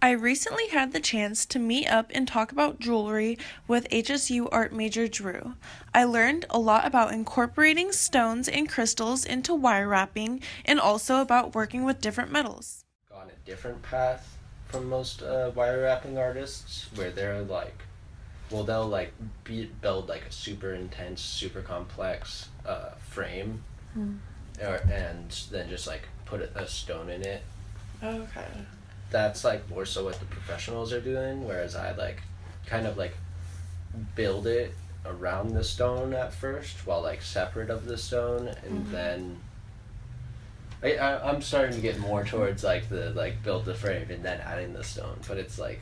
I recently had the chance to meet up and talk about jewelry with HSU art major Drew. I learned a lot about incorporating stones and crystals into wire wrapping and also about working with different metals. Gone a different path from most wire wrapping artists, where they're like, well, they'll like build like a super intense, super complex frame, and then just like put a stone in it. Okay. That's like more so what the professionals are doing, whereas I like kind of like build it around the stone at first, while like separate of the stone, and then I'm starting to get more towards like the like build the frame and then adding the stone, but it's like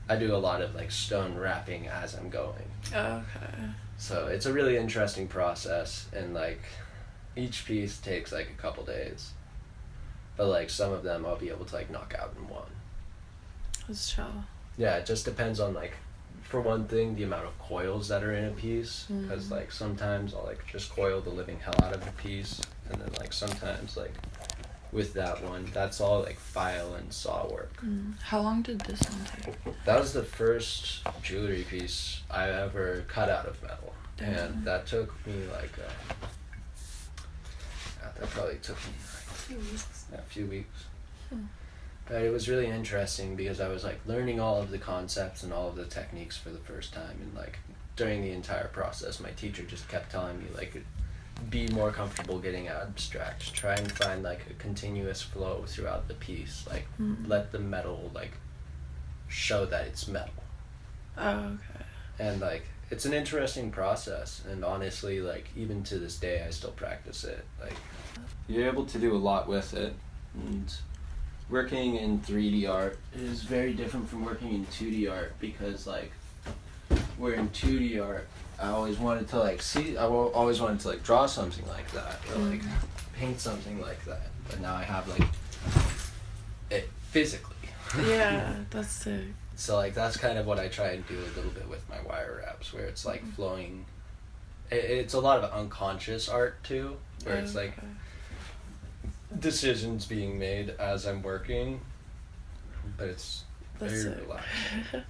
I do a lot of like stone wrapping as I'm going. Okay. So it's a really interesting process, and like each piece takes like a couple days, but like some of them I'll be able to like knock out in one. That's chill. Yeah, it just depends on like, for one thing, the amount of coils that are in a piece, because like sometimes I'll like just coil the living hell out of a piece, and then like sometimes like with that one, that's all like file and saw work. How long did this one take? That was the first jewelry piece I ever cut out of metal. Damn. And that took me like that probably took me like a few weeks. But it was really interesting because I was like learning all of the concepts and all of the techniques for the first time, and like during the entire process my teacher just kept telling me like, be more comfortable getting abstract, try and find like a continuous flow throughout the piece, like let the metal like show that it's metal. Oh, okay. And like it's an interesting process, and honestly like even to this day I still practice it. Like you're able to do a lot with it, and working in 3D art is very different from working in 2D art, because like where in 2D art I always wanted to like always wanted to like draw something like that, or like paint something like that, but now I have like it physically. Yeah, that's sick. So like that's kind of what I try and do a little bit with my wire wraps, where it's like flowing. It's a lot of unconscious art too, where it's like decisions being made as I'm working, but it's very relaxed.